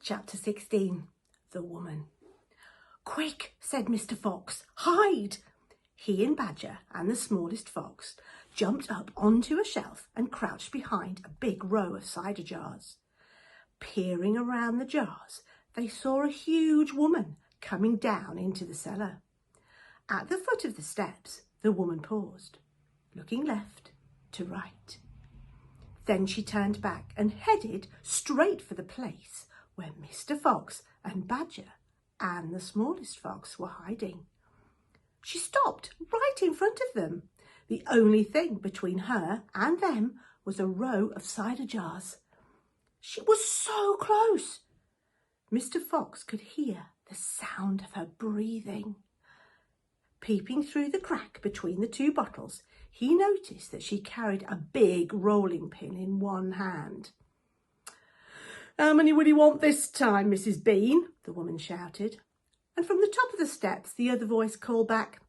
Chapter 16. The Woman. "Quick," said Mr. Fox, "hide." He and Badger and the smallest fox jumped up onto a shelf and crouched behind a big row of cider jars. Peering around the jars, they saw a huge woman coming down into the cellar. At the foot of the steps, the woman paused, looking left to right. Then she turned back and headed straight for the place where Mr. Fox and Badger and the smallest fox were hiding. She stopped right in front of them. The only thing between her and them was a row of cider jars. She was so close. Mr. Fox could hear the sound of her breathing. Peeping through the crack between the two bottles, he noticed that she carried a big rolling pin in one hand. "How many will you want this time, Mrs. Bean?" the woman shouted. And from the top of the steps, the other voice called back,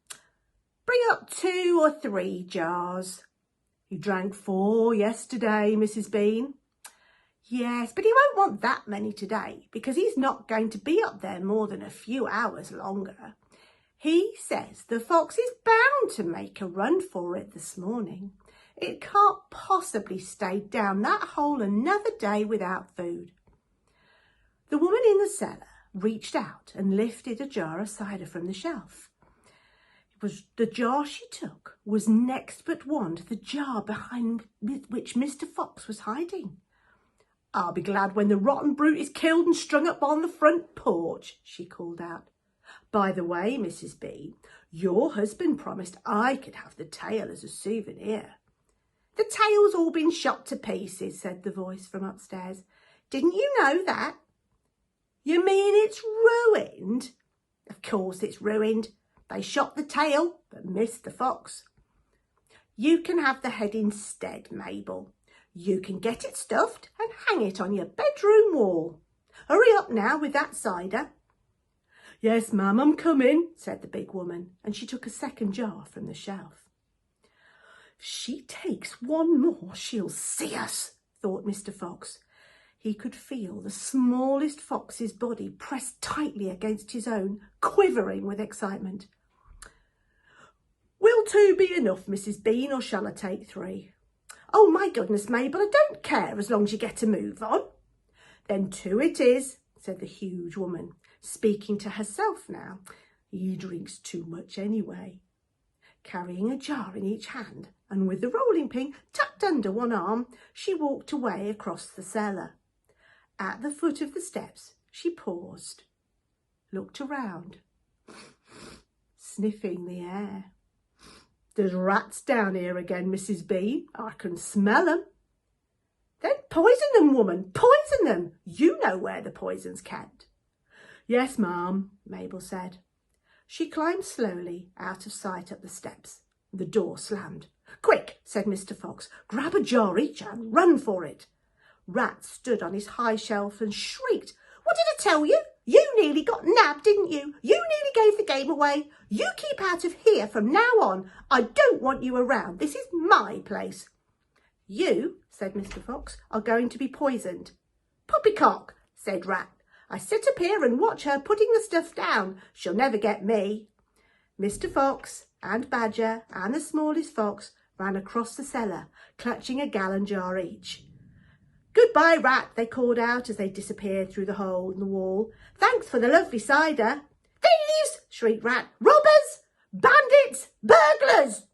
"Bring up 2 or 3 jars." "You drank 4 yesterday, Mrs. Bean." "Yes, but he won't want that many today because he's not going to be up there more than a few hours longer. He says the fox is bound to make a run for it this morning. It can't possibly stay down that hole another day without food." The woman in the cellar reached out and lifted a jar of cider from the shelf. The jar she took was next but one to the jar behind which Mr. Fox was hiding. "I'll be glad when the rotten brute is killed and strung up on the front porch," she called out. "By the way, Mrs. B, your husband promised I could have the tail as a souvenir." "The tail's all been shot to pieces," said the voice from upstairs. "Didn't you know that?" "You mean it's ruined?" "Of course it's ruined. They shot the tail, but missed the fox." "You can have the head instead, Mabel. You can get it stuffed and hang it on your bedroom wall. Hurry up now with that cider." "Yes, ma'am, I'm coming," said the big woman, and she took a second jar from the shelf. "If she takes one more, she'll see us," thought Mr. Fox. He could feel the smallest fox's body pressed tightly against his own, quivering with excitement. "Will 2 be enough, Mrs. Bean, or shall I take 3? "Oh, my goodness, Mabel, I don't care as long as you get a move on." "Then 2 it is," said the huge woman, speaking to herself now. "He drinks too much anyway." Carrying a jar in each hand and with the rolling pin tucked under one arm, she walked away across the cellar. At the foot of the steps, she paused, looked around, sniffing the air. "There's rats down here again, Mrs. B. I can smell 'em." "Then poison them, woman, poison them. You know where the poison's kept." "Yes, ma'am," Mabel said. She climbed slowly out of sight up the steps. The door slammed. "Quick," said Mr. Fox, "grab a jar each and run for it." Rat stood on his high shelf and shrieked. "What did I tell you? You nearly got nabbed, didn't you? You nearly gave the game away. You keep out of here from now on. I don't want you around. This is my place." "You," said Mr. Fox, "are going to be poisoned." "Poppycock," said Rat. "I sit up here and watch her putting the stuff down. She'll never get me." Mr. Fox and Badger and the smallest fox ran across the cellar, clutching a gallon jar each. "Goodbye, Rat," they called out as they disappeared through the hole in the wall. "Thanks for the lovely cider." "Thieves!" shrieked Rat. "Robbers! Bandits! Burglars!"